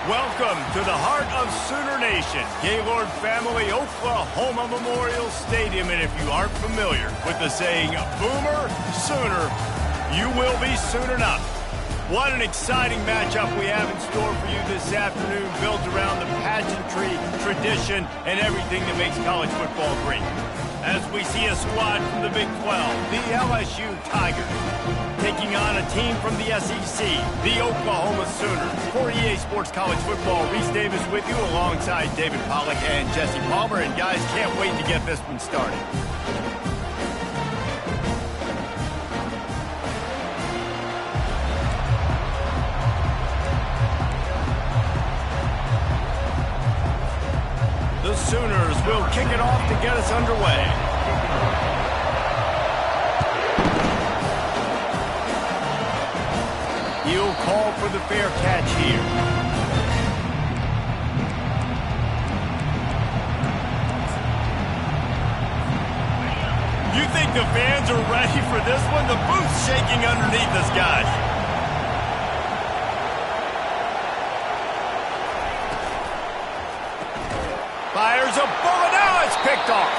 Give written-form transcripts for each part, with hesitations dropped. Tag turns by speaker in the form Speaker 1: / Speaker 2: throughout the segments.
Speaker 1: Welcome to the heart of Sooner Nation, Gaylord Family Oklahoma Memorial Stadium. And if you aren't familiar with the saying, Boomer Sooner, you will be soon enough. What an exciting matchup we have in store for you this afternoon, built around the pageantry, tradition, and everything that makes college football great. As we see a squad from the Big 12, the LSU Tigers, taking on a team from the SEC, the Oklahoma Sooners. For EA Sports College Football, Reese Davis with you alongside David Pollack and Jesse Palmer. And guys, can't wait to get this one started. The Sooners will kick it off to get us underway. He'll call for the fair catch here. You think the fans are ready for this one? The booth's shaking underneath us, guys. Fires a bullet. Now it's picked off.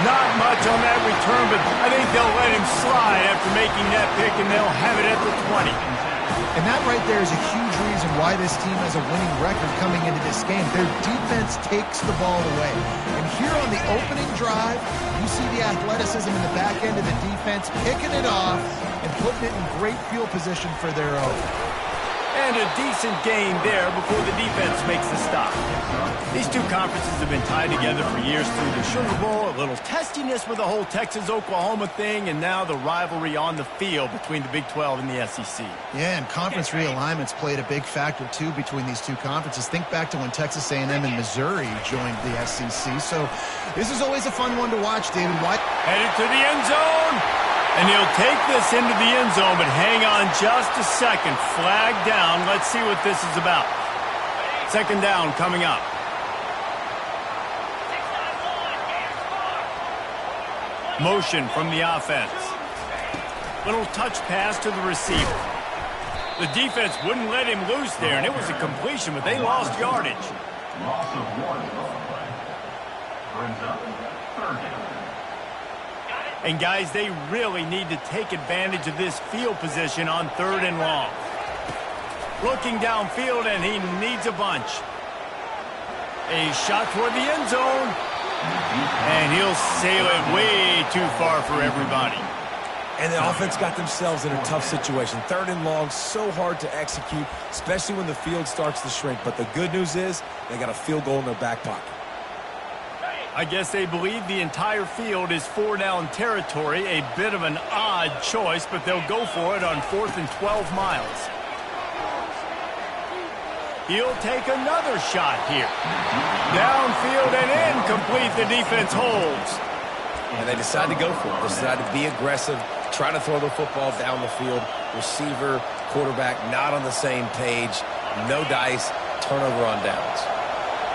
Speaker 1: Not much on that return, but I think they'll let him slide after making that pick, and they'll have it at the 20.
Speaker 2: And that right there is a huge reason why this team has a winning record coming into this game. Their defense takes the ball away. And here on the opening drive, you see the athleticism in the back end of the defense, picking it off and putting it in great field position for their own.
Speaker 1: And a decent gain there before the defense makes the stop. These two conferences have been tied together for years through the Sugar Bowl, a little testiness with the whole Texas-Oklahoma thing, and now the rivalry on the field between the Big 12 and the SEC.
Speaker 2: Yeah, and conference realignments played a big factor, too, between these two conferences. Think back to when Texas A&M and Missouri joined the SEC. So this is always a fun one to watch, David.
Speaker 1: Headed to the end zone. And he'll take this into the end zone, but hang on just a second. Flag down. Let's see what this is about. Second down coming up. Motion from the offense. Little touch pass to the receiver. The defense wouldn't let him loose there, and it was a completion, but they lost yardage.
Speaker 3: Loss of 1. Brings up third down.
Speaker 1: And, guys, they really need to take advantage of this field position on 3rd and long. Looking downfield, and he needs a bunch. A shot toward the end zone. And he'll sail it way too far for everybody.
Speaker 4: And the offense got themselves in a tough situation. 3rd and long, so hard to execute, especially when the field starts to shrink. But the good news is they got a field goal in their back pocket.
Speaker 1: I guess they believe the entire field is 4-down territory. A bit of an odd choice, but they'll go for it on 4th and 12 miles. He'll take another shot here. Downfield and incomplete. The defense holds.
Speaker 4: And they decide to go for it. They decide to be aggressive, trying to throw the football down the field. Receiver, quarterback, not on the same page. No dice, turnover on downs.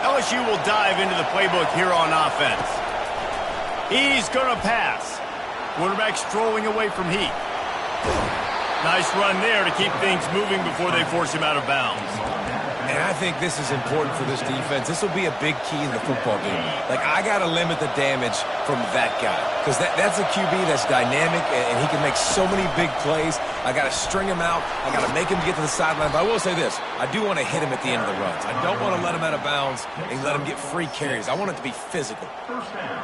Speaker 1: LSU will dive into the playbook here on offense. He's going to pass. Quarterback strolling away from heat. Nice run there to keep things moving before they force him out of bounds.
Speaker 4: And I think this is important for this defense. This will be a big key in the football game. Like, I got to limit the damage from that guy. Because that's a QB that's dynamic, and he can make so many big plays. I got to string him out. I got to make him get to the sideline. But I will say this. I do want to hit him at the end of the runs. I don't want to let him out of bounds and let him get free carries. I want it to be physical.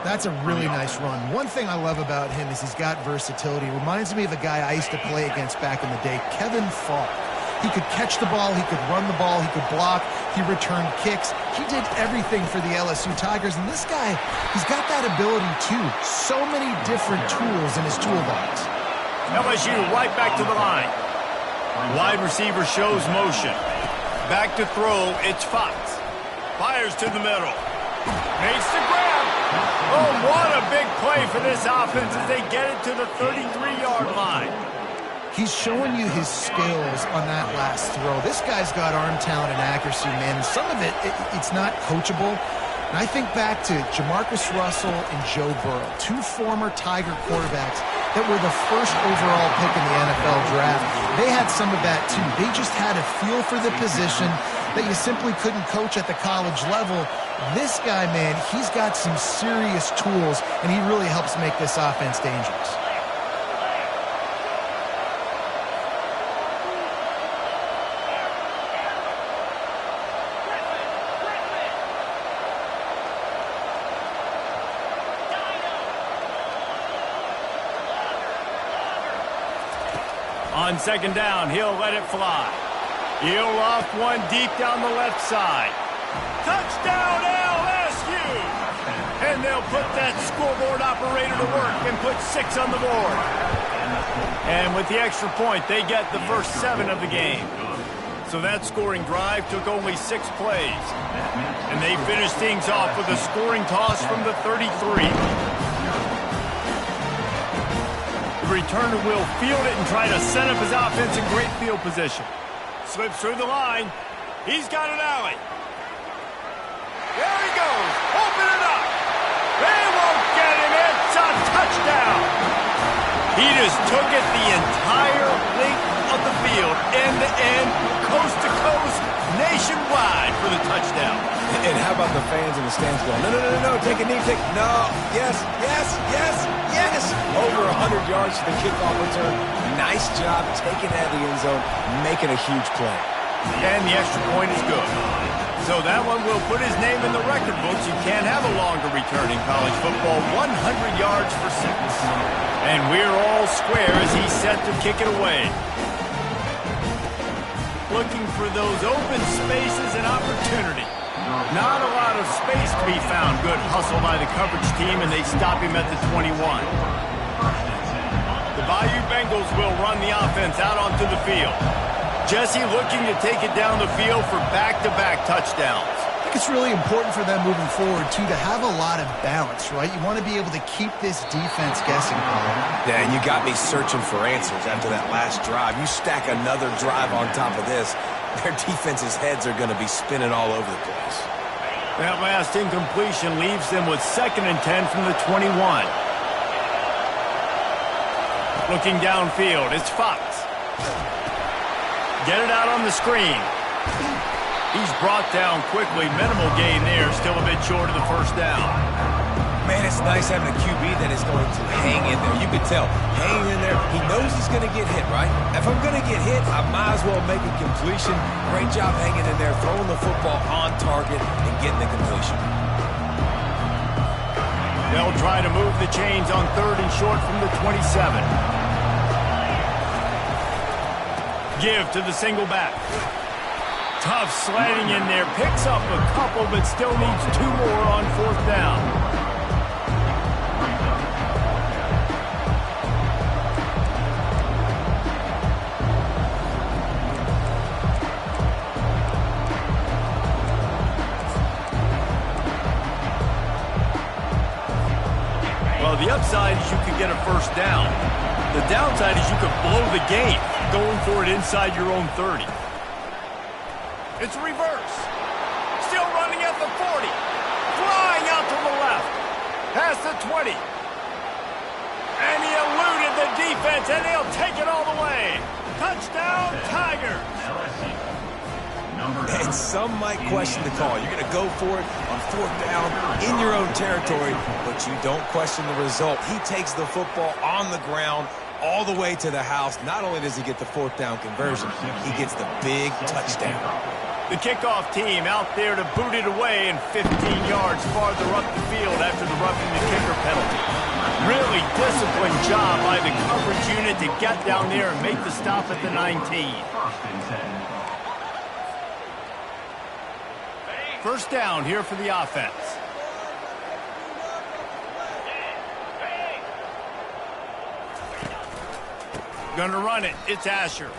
Speaker 2: That's a really nice run. One thing I love about him is he's got versatility. It reminds me of a guy I used to play against back in the day, Kevin Falk. He could catch the ball, he could run the ball, he could block, he returned kicks. He did everything for the LSU Tigers, and this guy, he's got that ability too. So many different tools in his toolbox.
Speaker 1: LSU right back to the line. Wide receiver shows motion. Back to throw, it's Fox. Fires to the middle. Makes the grab. Oh, what a big play for this offense as they get it to the 33-yard line.
Speaker 2: He's showing you his skills on that last throw. This guy's got arm talent and accuracy, man. And some of it's not coachable. And I think back to Jamarcus Russell and Joe Burrow, two former Tiger quarterbacks that were the first overall pick in the NFL draft. They had some of that, too. They just had a feel for the position that you simply couldn't coach at the college level. This guy, man, he's got some serious tools, and he really helps make this offense dangerous.
Speaker 1: On second down, he'll let it fly. He'll loft one deep down the left side. Touchdown, LSU! And they'll put that scoreboard operator to work and put 6 on the board. And with the extra point, they get the first 7 of the game. So that scoring drive took only 6 plays. And they finished things off with a scoring toss from the 33. The returner will field it and try to set up his offense in great field position. Slips through the line. He's got an alley. There he goes. Open it up. They won't get him. It's a touchdown. He just took it the entire length of the field, end to end, coast to coast, nationwide for the touchdown.
Speaker 4: And how about the fans in the stands going, no, take a knee, no, yes. Over 100 yards to the kickoff return. Nice job taking that in the end zone, making a huge play.
Speaker 1: And the extra point is good. So that one will put his name in the record books. You can't have a longer return in college football. 100 yards for 6. And we're all square as he's set to kick it away. Looking for those open spaces and opportunity. Not a lot of space to be found. Good hustle by the coverage team, and they stop him at the 21. The Bayou Bengals will run the offense out onto the field. Jesse looking to take it down the field for back-to-back touchdowns.
Speaker 2: I think it's really important for them moving forward, too, to have a lot of balance, right? You want to be able to keep this defense guessing, Paul.
Speaker 4: Yeah, and you got me searching for answers after that last drive. You stack another drive on top of this, their defense's heads are going to be spinning all over the place.
Speaker 1: That last incompletion leaves them with 2nd and 10 from the 21. Looking downfield, it's Fox. Get it out on the screen. He's brought down quickly. Minimal gain there. Still a bit short of the first down.
Speaker 4: Man, it's nice having a QB that is going to hang in there. You can tell, hanging in there, he knows he's going to get hit, right? If I'm going to get hit, I might as well make a completion. Great job hanging in there, throwing the football on target and getting the completion.
Speaker 1: They'll try to move the chains on 3rd and short from the 27. Give to the single back. Tough sliding in there. Picks up a couple, but still needs 2 more on 4th down. Well, the upside is you could get a first down. The downside is you could blow the game going for it inside your own 30. It's reverse. Still running at the 40. Flying out to the left. Past the 20. And he eluded the defense, and he'll take it all the way. Touchdown, Tigers.
Speaker 4: And some might question the call. You're going to go for it on 4th down in your own territory, but you don't question the result. He takes the football on the ground all the way to the house. Not only does he get the 4th down conversion, he gets the big touchdown.
Speaker 1: The kickoff team out there to boot it away and 15 yards farther up the field after the roughing the kicker penalty. Really disciplined job by the coverage unit to get down there and make the stop at the 19. First down here for the offense. Gonna run it. It's Asher.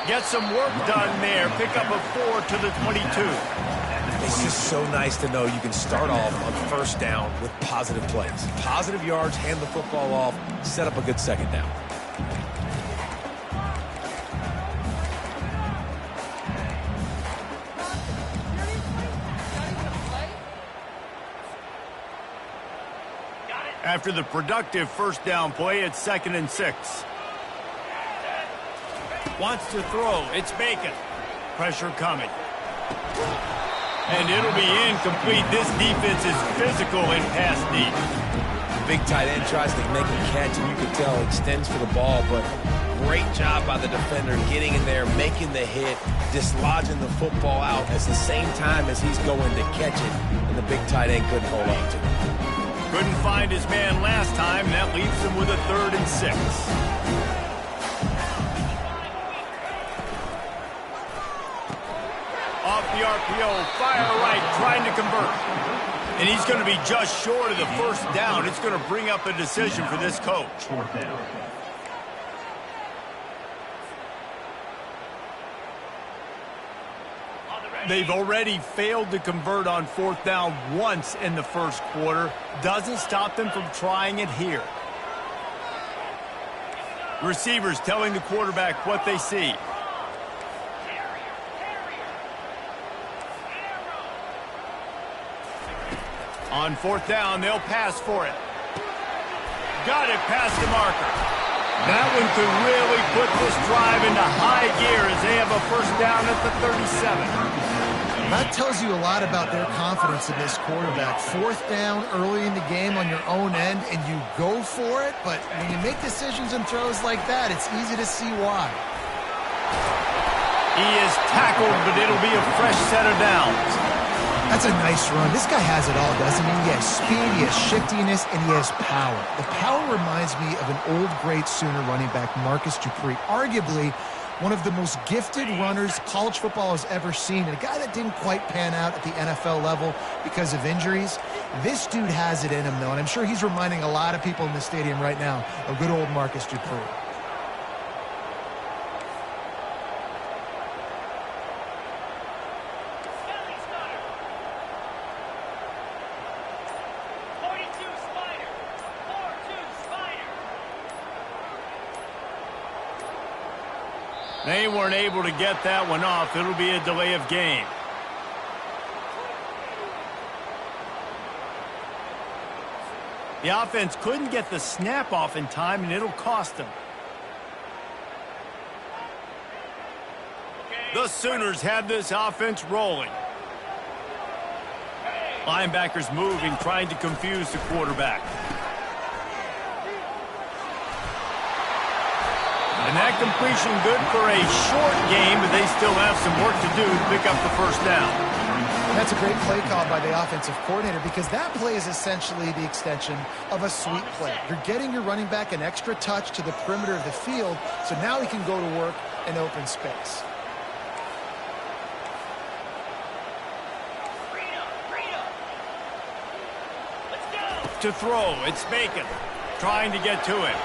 Speaker 1: Get some work done there. Pick up a 4 to the 22.
Speaker 4: It's just so nice to know you can start off on 1st down with positive plays. Positive yards, hand the football off, set up a good 2nd down.
Speaker 1: After the productive 1st down play, it's 2nd and 6. Wants to throw. It's Bacon. Pressure coming. And it'll be incomplete. This defense is physical in pass deep.
Speaker 4: Big tight end tries to make a catch, and you can tell extends for the ball, but great job by the defender getting in there, making the hit, dislodging the football out at the same time as he's going to catch it, and the big tight end couldn't hold on to it.
Speaker 1: Couldn't find his man last time. That leaves him with a 3rd and 6. Off the RPO, fire right, trying to convert. And he's going to be just short of the 1st down. It's going to bring up a decision for this coach.
Speaker 3: 4th down.
Speaker 1: They've already failed to convert on 4th down once in the 1st quarter. Doesn't stop them from trying it here. Receivers telling the quarterback what they see. On 4th down, they'll pass for it. Got it past the marker. That one could really put this drive into high gear as they have a 1st down at the 37.
Speaker 2: That tells you a lot about their confidence in this quarterback. 4th down early in the game on your own end, and you go for it, but when you make decisions and throws like that, it's easy to see why.
Speaker 1: He is tackled, but it'll be a fresh set of downs.
Speaker 2: That's a nice run. This guy has it all, doesn't he? He has speed, he has shiftiness, and he has power. The power reminds me of an old, great Sooner running back, Marcus Dupree. Arguably one of the most gifted runners college football has ever seen, and a guy that didn't quite pan out at the NFL level because of injuries. This dude has it in him, though, and I'm sure he's reminding a lot of people in the stadium right now of good old Marcus Dupree.
Speaker 1: They weren't able to get that one off. It'll be a delay of game. The offense couldn't get the snap off in time, and it'll cost them. The Sooners have this offense rolling. Linebackers moving, trying to confuse the quarterback. And that completion good for a short game, but they still have some work to do to pick up the 1st down.
Speaker 2: And that's a great play call by the offensive coordinator, because that play is essentially the extension of a sweep play. You're getting your running back an extra touch to the perimeter of the field, so now he can go to work in open space.
Speaker 1: To throw, it's Bacon, trying to get to it.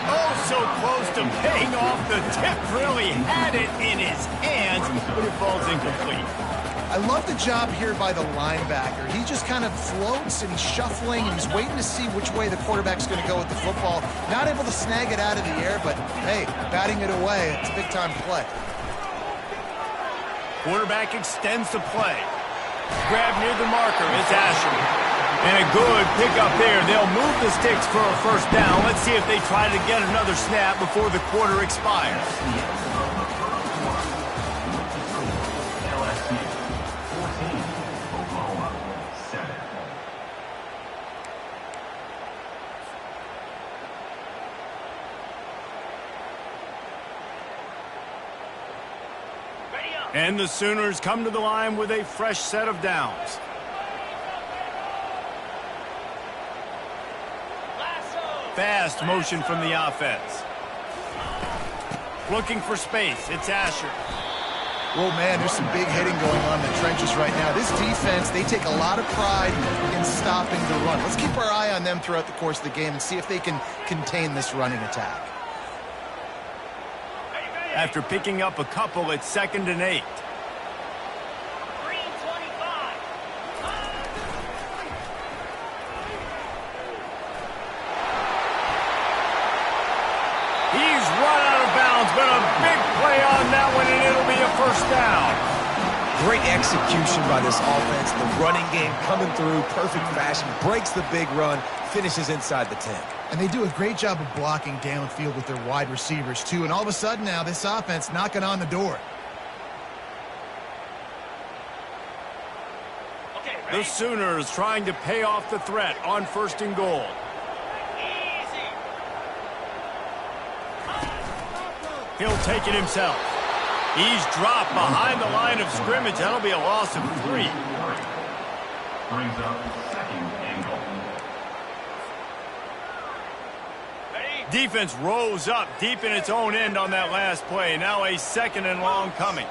Speaker 1: Oh, so close to paying off the tip. Really had it in his hands, but it falls incomplete.
Speaker 2: I love the job here by the linebacker. He just kind of floats and he's shuffling and he's waiting to see which way the quarterback's going to go with the football. Not able to snag it out of the air, but hey, batting it away, it's a big-time play.
Speaker 1: Quarterback extends the play. Grab near the marker. It's Asher. And a good pickup there. They'll move the sticks for a first down. Let's see if they try to get another snap before the quarter expires.
Speaker 3: LSU 14, Oklahoma 7.
Speaker 1: And the Sooners come to the line with a fresh set of downs. Fast motion from the offense. Looking for space. It's Asher.
Speaker 2: Well, man, there's some big hitting going on in the trenches right now. This defense, they take a lot of pride in stopping the run. Let's keep our eye on them throughout the course of the game and see if they can contain this running attack.
Speaker 1: After picking up a couple, it's 2nd and 8. He's run out of bounds, but a big play on that one, and it'll be a first down.
Speaker 4: Great execution by this offense. The running game coming through, perfect fashion, breaks the big run, finishes inside the 10.
Speaker 2: And they do a great job of blocking downfield with their wide receivers, too. And all of a sudden now, this offense knocking on the door.
Speaker 1: The Sooners trying to pay off the threat on 1st and goal. He'll take it himself. He's dropped behind the line of scrimmage. That'll be a loss of 3.
Speaker 3: Brings up 2nd and goal.
Speaker 1: Defense rose up deep in its own end on that last play. Now a 2nd and long coming.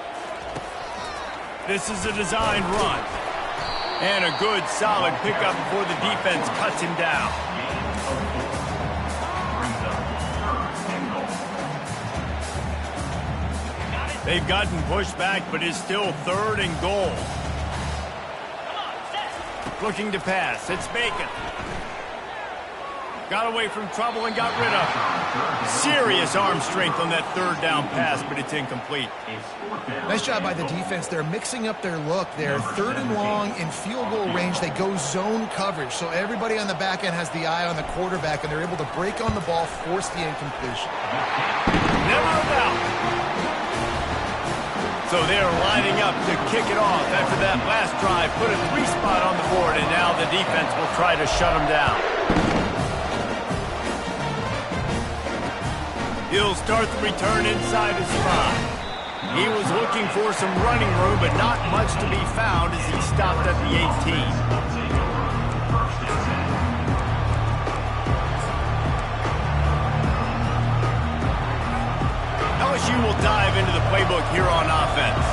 Speaker 1: This is a designed run. And a good, solid pickup before the defense cuts him down.
Speaker 3: Brings up 3rd and goal.
Speaker 1: They've gotten pushed back, but it's still 3rd and goal. Looking to pass. It's Bacon. Got away from trouble and got rid of it. Serious arm strength on that 3rd down pass, but it's incomplete.
Speaker 2: Nice job by the defense. They're mixing up their look. They're 3rd and long in field goal range. They go zone coverage, so everybody on the back end has the eye on the quarterback, and they're able to break on the ball, force the incompletion.
Speaker 1: Never a doubt. So they're lining up to kick it off after that last drive. Put a 3 spot on the board, and now the defense will try to shut them down. He'll start the return inside his 5. He was looking for some running room, but not much to be found as he stopped at the 18. LSU will dive into the playbook here on offense.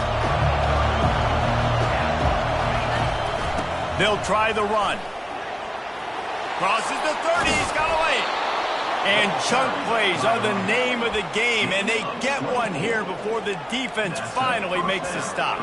Speaker 1: They'll try the run. Crosses the 30, he's got away. And chunk plays are the name of the game, and they get one here before the defense finally makes the stop.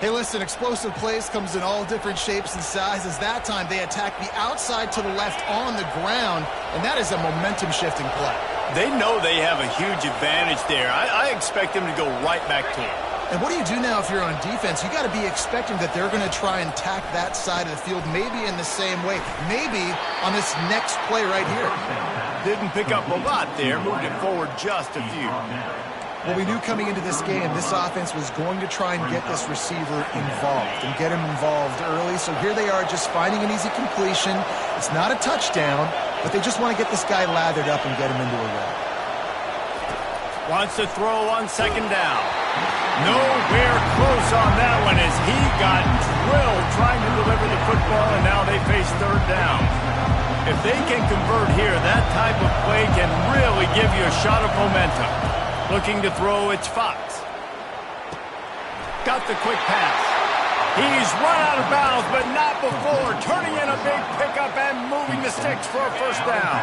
Speaker 2: Hey, listen, explosive plays comes in all different shapes and sizes. That time, they attack the outside to the left on the ground, and that is a momentum-shifting play.
Speaker 1: They know they have a huge advantage there. I expect them to go right back to it.
Speaker 2: And what do you do now if you're on defense? You got to be expecting that they're going to try and tack that side of the field, maybe in the same way, maybe on this next play right here.
Speaker 1: Didn't pick up a lot there, moved it forward just a few.
Speaker 2: Well, we knew coming into this game, this offense was going to try and get this receiver involved and get him involved early. So here they are just finding an easy completion. It's not a touchdown, but they just want to get this guy lathered up and get him into a run.
Speaker 1: Wants to throw on 2nd down. Nowhere close on that one as he got drilled trying to deliver the football, and now they face 3rd down. If they can convert here, that type of play can really give you a shot of momentum. Looking to throw, it's Fox. Got the quick pass. He's run out of bounds, but not before. Turning in a big pickup and moving the sticks for a first down.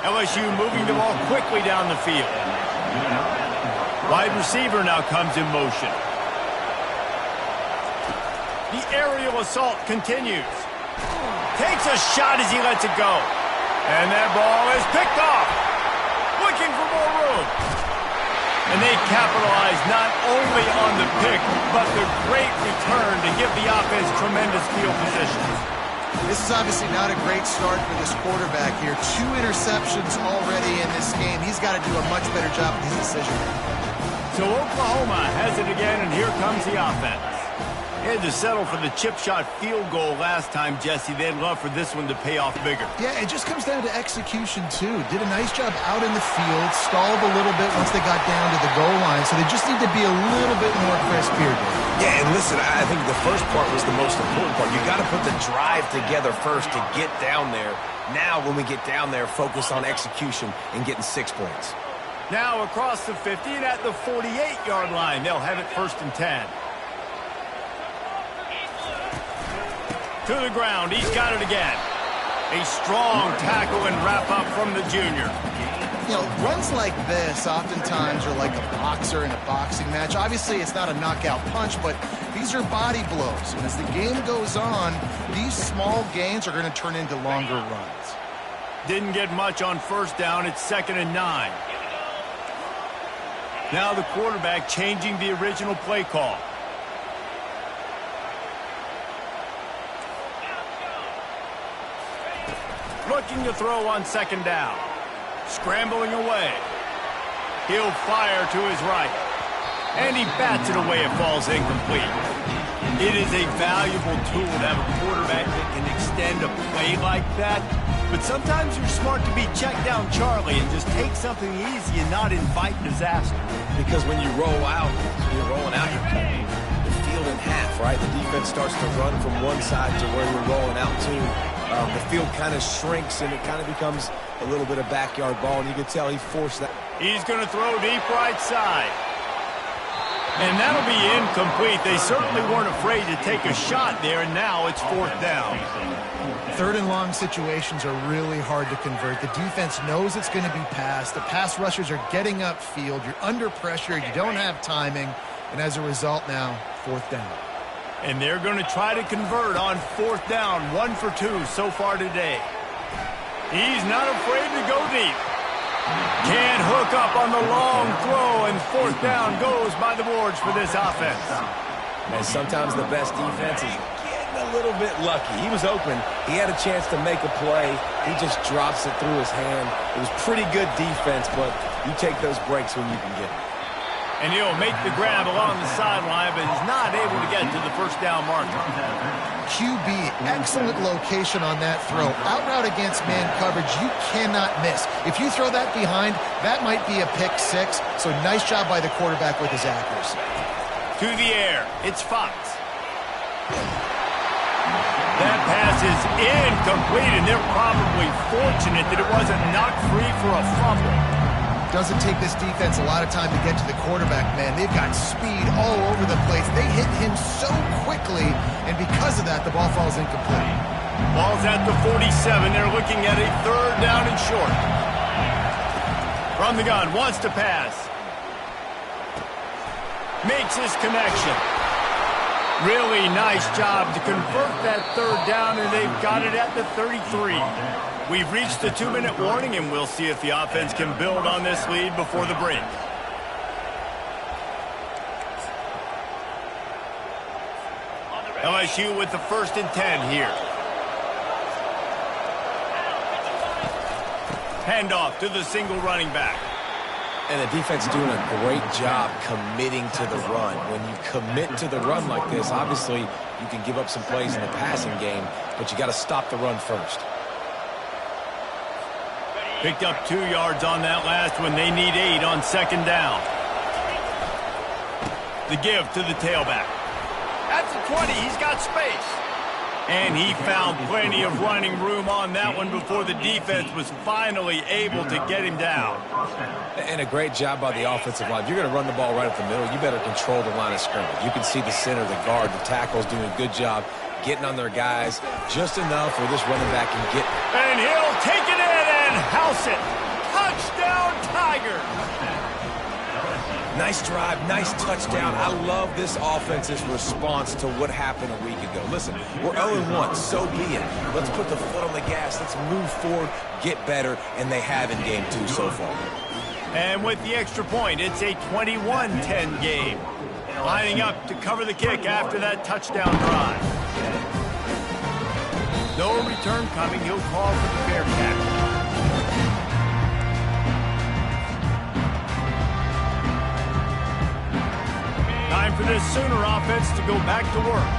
Speaker 1: LSU moving the ball quickly down the field. Wide receiver now comes in motion. The aerial assault continues. Takes a shot as he lets it go. And that ball is picked off. Looking for more room. And they capitalize not only on the pick, but the great return to give the offense tremendous field position.
Speaker 2: This is obviously not a great start for this quarterback here. 2 interceptions already in this game. He's got to do a much better job with his decision.
Speaker 1: So Oklahoma has it again, and here comes the offense. They had to settle for the chip shot field goal last time, Jesse. They'd love for this one to pay off bigger.
Speaker 2: Yeah, it just comes down to execution, too. Did a nice job out in the field, stalled a little bit once they got down to the goal line, so they just need to be a little bit more crisp here, Dave.
Speaker 4: Yeah, and listen, I think the first part was the most important part. You got to put the drive together first to get down there. Now, when we get down there, focus on execution and getting 6 points.
Speaker 1: Now across the 50 and at the 48-yard line, they'll have it 1st and 10. To the ground, he's got it again. A strong tackle and wrap-up from the junior.
Speaker 2: You know, runs like this oftentimes are like a boxer in a boxing match. Obviously, it's not a knockout punch, but these are body blows. And as the game goes on, these small gains are going to turn into longer runs.
Speaker 1: Didn't get much on 1st down. It's 2nd and 9. Now the quarterback changing the original play call. Looking to throw on 2nd down. Scrambling away. He'll fire to his right. And he bats it away. It falls incomplete. It is a valuable tool to have a quarterback that can extend a play like that. But sometimes you're smart to be check down Charlie and just take something easy and not invite disaster.
Speaker 4: Because when you roll out, you're rolling out your field in half, right? The defense starts to run from one side to where you're rolling out to. The field kind of shrinks, and it kind of becomes a little bit of backyard ball, and you can tell he forced that.
Speaker 1: He's going to throw deep right side. And that'll be incomplete. They certainly weren't afraid to take a shot there, and now it's 4th down.
Speaker 2: 3rd and long situations are really hard to convert. The defense knows it's going to be passed. The pass rushers are getting upfield. You're under pressure. You don't have timing. And as a result now, 4th down.
Speaker 1: And they're going to try to convert on 4th down. 1 for 2 so far today. He's not afraid to go deep. Can't hook up on the long throw, and 4th down goes by the boards for this offense.
Speaker 4: And sometimes the best defense is getting a little bit lucky. He was open. He had a chance to make a play. He just drops it through his hand. It was pretty good defense, but you take those breaks when you can get it.
Speaker 1: And he'll make the grab along the sideline, but he's not able to get to the 1st down marker.
Speaker 2: QB, excellent location on that throw. Out route against man coverage, you cannot miss. If you throw that behind, that might be a pick 6. So nice job by the quarterback with his accuracy.
Speaker 1: To the air, it's Fox. That pass is incomplete, and they're probably fortunate that it wasn't knocked free for a fumble.
Speaker 2: Doesn't take this defense a lot of time to get to the quarterback, man. They've got speed all over the place. They hit him so quickly, and because of that, the ball falls incomplete.
Speaker 1: Ball's at the 47. They're looking at a 3rd down and short. From the gun, wants to pass. Makes his connection. Really nice job to convert that 3rd down, and they've got it at the 33. We've reached the 2-minute warning, and we'll see if the offense can build on this lead before the break. LSU with the 1st and 10 here. Handoff to the single running back.
Speaker 4: And the defense doing a great job committing to the run. When you commit to the run like this, obviously you can give up some plays in the passing game, but you got to stop the run first.
Speaker 1: Picked up 2 yards on that last one. They need 8 on 2nd down. The give to the tailback. At the 20, he's got space. And he found plenty of running room on that one before the defense was finally able to get him down.
Speaker 4: And a great job by the offensive line. If you're going to run the ball right up the middle, you better control the line of scrimmage. You can see the center, the guard, the tackles doing a good job getting on their guys just enough where this running back can get.
Speaker 1: And he'll take it in and house it. Touchdown, Tigers.
Speaker 4: Nice drive, nice touchdown. I love this offense's response to what happened a week ago. Listen, we're 0-1, so be it. Let's put the foot on the gas. Let's move forward, get better, and they have in game 2 so far.
Speaker 1: And with the extra point, it's a 21-10 game. Lining up to cover the kick after that touchdown drive. No return coming. He'll call for the Bearcats. Time for this Sooner offense to go back to work.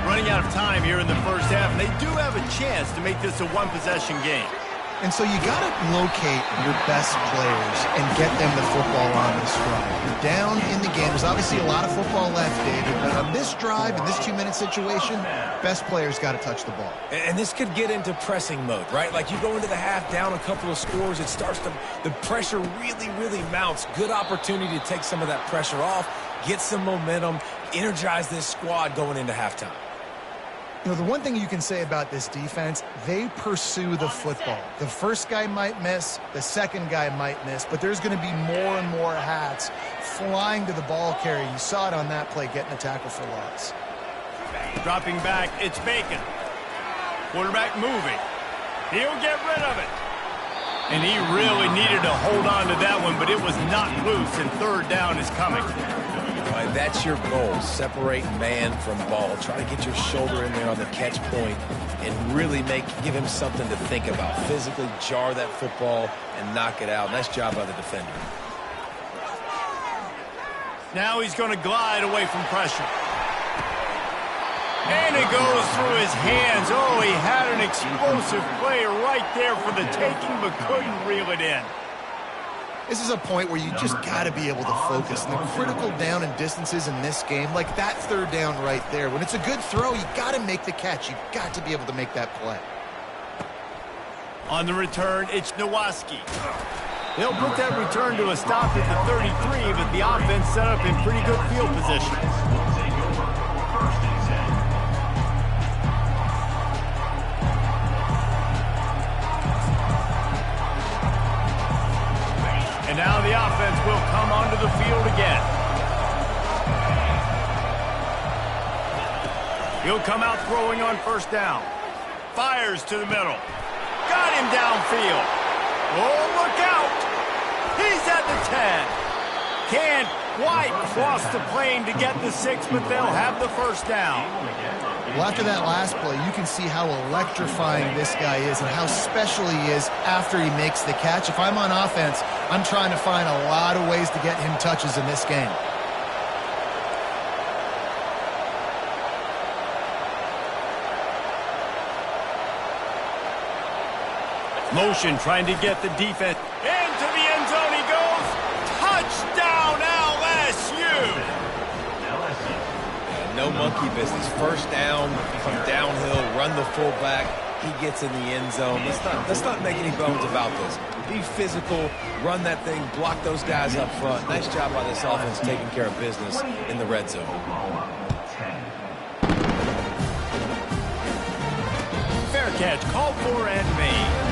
Speaker 1: Running out of time here in the first half, and they do have a chance to make this a one-possession game.
Speaker 2: And so you got to locate your best players and get them the football on this drive. You're down in the game. There's obviously a lot of football left, David, but on this drive, in this 2-minute situation, best players got to touch the ball.
Speaker 4: And this could get into pressing mode, right? Like you go into the half down a couple of scores, it starts to, the pressure really, really mounts. Good opportunity to take some of that pressure off, get some momentum, energize this squad going into halftime.
Speaker 2: You know, the one thing you can say about this defense, they pursue the football. The first guy might miss, the second guy might miss, but there's going to be more and more hats flying to the ball carrier. You saw it on that play, getting a tackle for loss.
Speaker 1: Dropping back, it's Bacon. Quarterback moving. He'll get rid of it. And he really needed to hold on to that one, but it was not loose, and third down is coming.
Speaker 4: Right, that's your goal. Separate man from ball. Try to get your shoulder in there on the catch point and really give him something to think about. Physically jar that football and knock it out. Nice job by the defender.
Speaker 1: Now he's going to glide away from pressure. And it goes through his hands. Oh, he had an explosive play right there for the taking, but couldn't reel it in.
Speaker 2: This is a point where you just got to be able to focus. And the critical down and distances in this game, like that third down right there, when it's a good throw, you got to make the catch. You've got to be able to make that play.
Speaker 1: On the return, it's Nowaski. They'll put that return to a stop at the 33, but the offense set up in pretty good field position. And now the offense will come onto the field again. He'll come out throwing on first down. Fires to the middle. Got him downfield. Oh, look out. He's at the 10. Can't quite cross the plane to get the 6, but they'll have the first down.
Speaker 2: Well, after that last play, you can see how electrifying this guy is and how special he is after he makes the catch. If I'm on offense, I'm trying to find a lot of ways to get him touches in this game.
Speaker 1: Motion trying to get the defense. Into the end zone he goes. Touchdown, LSU!
Speaker 4: No monkey business. First down, come downhill, run the fullback. He gets in the end zone. Let's not make any bones about this. Be physical, run that thing, block those guys up front. Nice job by this offense taking care of business in the red zone.
Speaker 1: Fair catch, called for and made.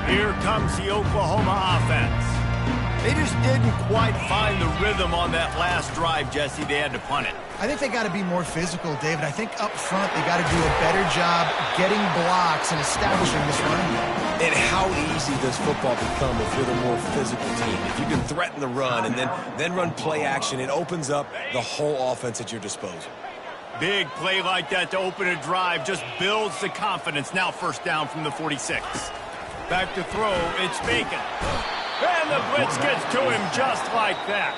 Speaker 1: Here comes the Oklahoma offense. They just didn't quite find the rhythm on that last drive, Jesse. They had to punt it.
Speaker 2: I think they got to be more physical, David. I think up front they got to do a better job getting blocks and establishing this running game.
Speaker 4: And how easy does football become if you're the more physical team? If you can threaten the run and then run play action, it opens up the whole offense at your disposal.
Speaker 1: Big play like that to open a drive just builds the confidence. Now first down from the 46. Back to throw, it's Bacon. And the blitz gets to him just like that.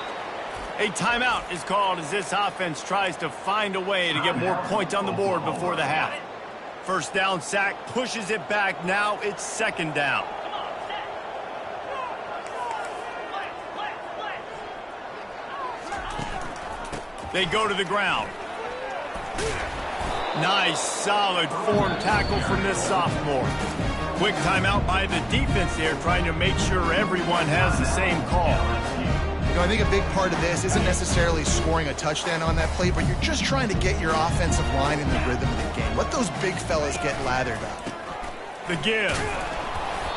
Speaker 1: A timeout is called as this offense tries to find a way to get more points on the board before the half. First down sack, pushes it back. Now it's second down. They go to the ground. Nice, solid form tackle from this sophomore. Quick timeout by the defense there, trying to make sure everyone has the same call.
Speaker 2: I think a big part of this isn't necessarily scoring a touchdown on that play, but you're just trying to get your offensive line in the rhythm of the game. Let those big fellas get lathered up.
Speaker 1: The give.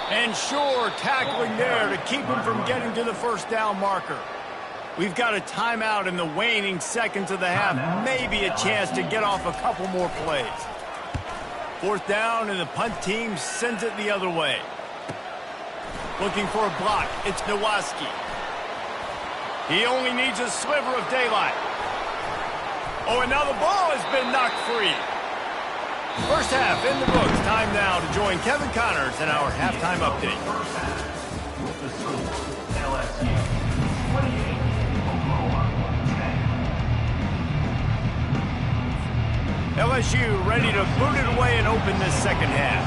Speaker 1: And sure, tackling there to keep him from getting to the first down marker. We've got a timeout in the waning seconds of the half. Maybe a chance to get off a couple more plays. Fourth down, and the punt team sends it the other way. Looking for a block. It's Nowaski. He only needs a sliver of daylight. Oh, and now the ball has been knocked free. First half in the books. Time now to join Kevin Connors in our halftime update.
Speaker 3: LSU 28, Oklahoma 10.
Speaker 1: LSU ready to boot it away and open this second half.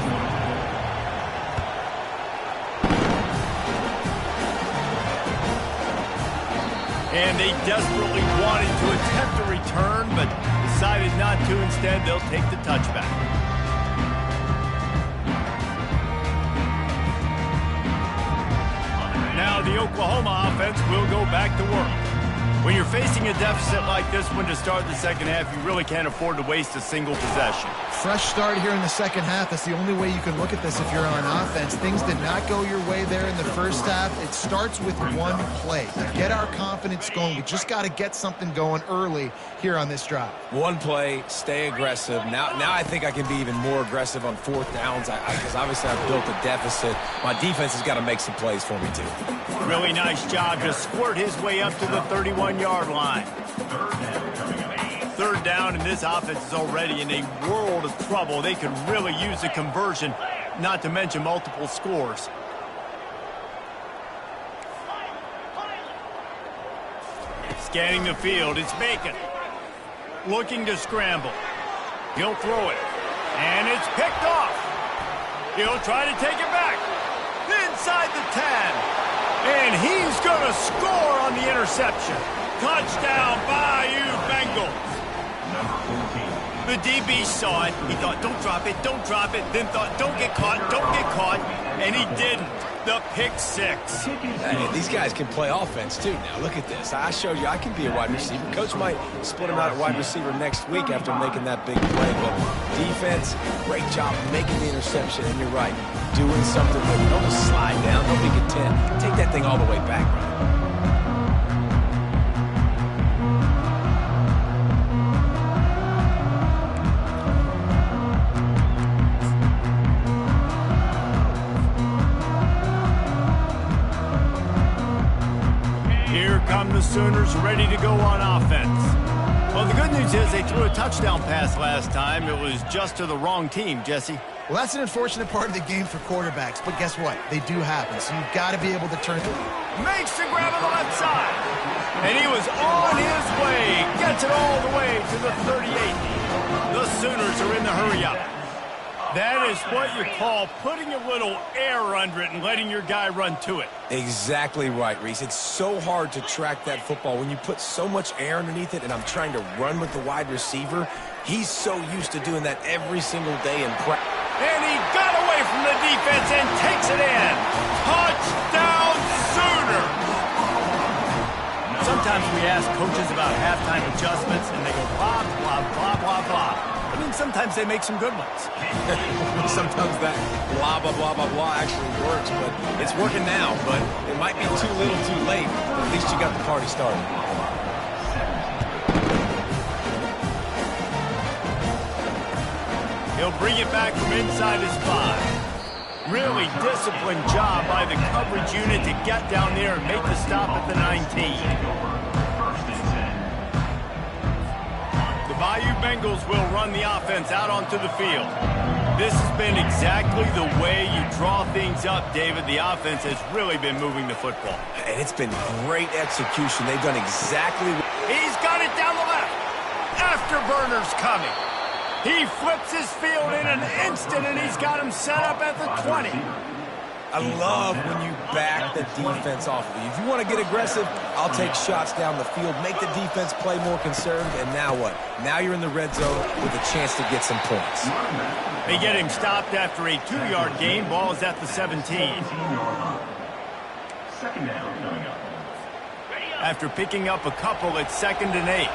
Speaker 1: And they desperately wanted to attempt a return, but decided not to. Instead, they'll take the touchback. Now the Oklahoma offense will go back to work. When you're facing a deficit like this one to start the second half, you really can't afford to waste a single possession.
Speaker 2: Fresh start here in the second half. That's the only way you can look at this if you're on offense. Things did not go your way there in the first half. It starts with one play. To get our confidence going, we just got to get something going early here on this drive.
Speaker 4: One play, stay aggressive. Now I think I can be even more aggressive on fourth downs because obviously I've built a deficit. My defense has got to make some plays for me, too.
Speaker 1: Really nice job to squirt his way up to the 31-yard line. Third down, and this offense is already in a world of trouble. They could really use a conversion, not to mention multiple scores. Scanning the field, it's Bacon. Looking to scramble. He'll throw it. And it's picked off. He'll try to take it back. Inside the 10. And he's going to score on the interception. Touchdown, Bayou Bengals. The DB saw it. He thought, don't drop it, don't drop it. Then thought, don't get caught, don't get caught. And he didn't. The pick six.
Speaker 4: Hey, these guys can play offense, too. Now, look at this. I showed you I can be a wide receiver. Coach might split him out at wide receiver next week after making that big play. But defense, great job making the interception. And you're right, doing something with it. Don't just slide down. Don't make it 10. Take that thing all the way back, right?
Speaker 1: Come the Sooners ready to go on offense. Well, the good news is they threw a touchdown pass last time. It was just to the wrong team, Jesse.
Speaker 2: Well, that's an unfortunate part of the game for quarterbacks, but guess what? They do happen, so you've got to be able to turn it.
Speaker 1: Makes the grab on the left side. And he was on his way. Gets it all the way to the 38. The Sooners are in the hurry-up. That is what you call putting a little air under it and letting your guy run to it.
Speaker 4: Exactly right, Reese. It's so hard to track that football when you put so much air underneath it, and I'm trying to run with the wide receiver. He's so used to doing that every single day in practice.
Speaker 1: And he got away from the defense and takes it in. Touchdown, Sooner! Sometimes we ask coaches about halftime adjustments, and they go blah, blah, blah, blah, blah. I mean, sometimes they make some good ones.
Speaker 4: Sometimes that blah, blah, blah, blah, blah actually works, but it's working now. But it might be too little too late. At least you got the party started.
Speaker 1: He'll bring it back from inside his 5. Really disciplined job by the coverage unit to get down there and make the stop at the 19. The Bayou Bengals will run the offense out onto the field. This has been exactly the way you draw things up, David. The offense has really been moving the football.
Speaker 4: And it's been great execution. They've done exactly what...
Speaker 1: He's got it down the left. Afterburner's coming. He flips his field in an instant, and he's got him set up at the 20.
Speaker 4: I love when you back the defense off of you. If you want to get aggressive, I'll take shots down the field, make the defense play more conservative, and now what? Now you're in the red zone with a chance to get some points.
Speaker 1: They get him stopped after a 2-yard gain. Ball is at the 17.
Speaker 3: Second down coming up.
Speaker 1: after picking up a couple at 2nd and 8.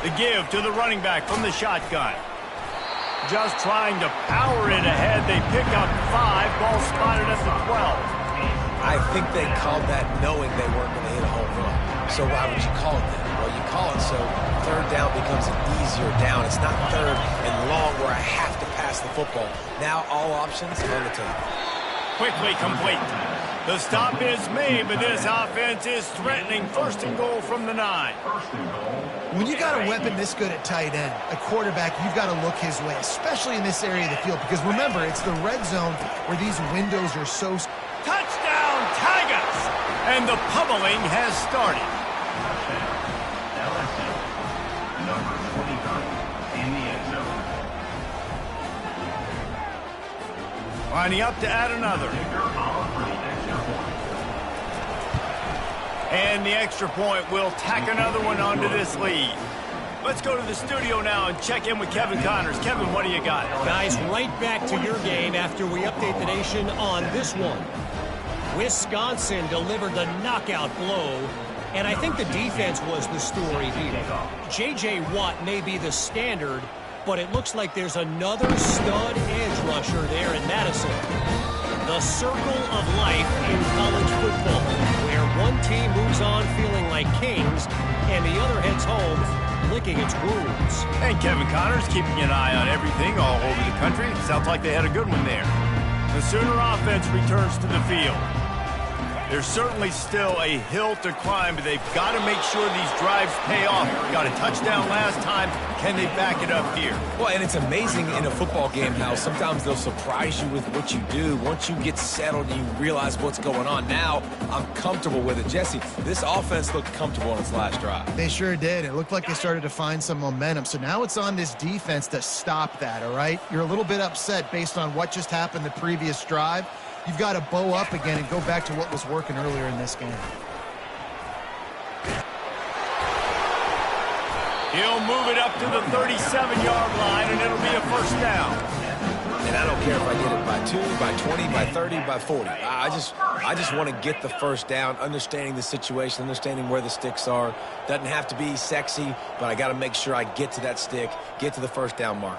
Speaker 1: The give to the running back from the shotgun. Just trying to power it ahead. They pick up 5. Ball spotted at the 12.
Speaker 4: I think they called that knowing they weren't going to hit a home run. So why would you call it that? Well, you call it so 3rd down becomes an easier down. It's not 3rd and long where I have to pass the football. Now all options are on the table.
Speaker 1: Quickly complete. The stop is made, but this offense is threatening 1st and goal from the 9.
Speaker 2: When you got a weapon this good at tight end, a quarterback, you've got to look his way, especially in this area of the field. Because remember, it's the red zone where these windows are so...
Speaker 1: Touchdown, Tigers! And the pummeling has started.
Speaker 3: LSU, number 23 in the end zone.
Speaker 1: Lining up to add another. And the extra point will tack another one onto this lead. Let's go to the studio now and check in with Kevin Connors. Kevin, what do you got?
Speaker 5: Guys, right back to your game after we update the nation on this one. Wisconsin delivered the knockout blow, and I think the defense was the story here. J.J. Watt may be the standard, but it looks like there's another stud edge rusher there in Madison. The circle of life in college football, where one team moves on feeling like kings, and the other heads home licking its wounds.
Speaker 1: And Kevin Connors keeping an eye on everything all over the country. Sounds like they had a good one there. The Sooner offense returns to the field. There's certainly still a hill to climb, but they've got to make sure these drives pay off. Got a touchdown last time. Can they back it up here?
Speaker 4: Well, and it's amazing in a football game how sometimes they'll surprise you with what you do. Once you get settled and you realize what's going on, now I'm comfortable with it. Jesse, this offense looked comfortable on its last drive.
Speaker 2: They sure did. It looked like they started to find some momentum. So now it's on this defense to stop that, all right? You're a little bit upset based on what just happened the previous drive. You've got to bow up again and go back to what was working earlier in this game.
Speaker 1: He'll move it up to the 37-yard line, and it'll be a 1st down.
Speaker 4: And I don't care if I get it by 2, by 20, by 30, by 40. I just want to get the 1st down, understanding the situation, understanding where the sticks are. Doesn't have to be sexy, but I got to make sure I get to that stick, get to the 1st down mark.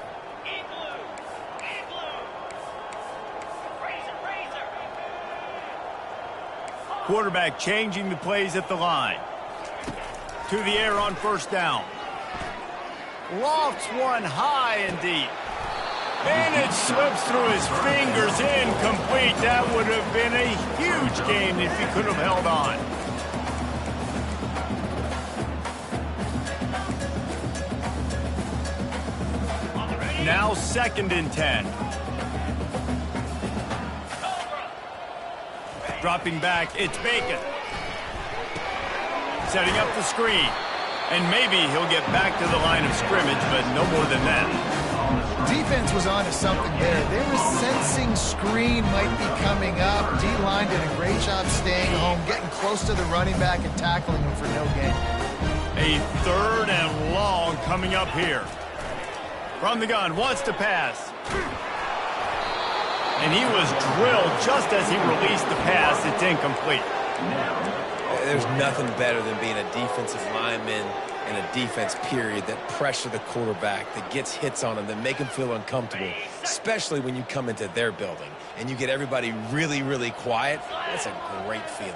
Speaker 1: Quarterback changing the plays at the line. To the air on 1st down. Lofts one high and deep. And it slips through his fingers, incomplete. That would have been a huge game if he could have held on. Now 2nd and 10. Dropping back, it's Bacon. Setting up the screen. And maybe he'll get back to the line of scrimmage, but no more than that.
Speaker 2: Defense was onto something there. They were sensing screen might be coming up. D-line did a great job staying home, getting close to the running back and tackling him for no gain.
Speaker 1: A 3rd and long coming up here. From the gun, wants to pass. And he was drilled just as he released the pass. It's incomplete.
Speaker 4: There's nothing better than being a defensive lineman and a defense period that pressure the quarterback, that gets hits on him, that make him feel uncomfortable, especially when you come into their building and you get everybody really, really quiet. That's a great feeling.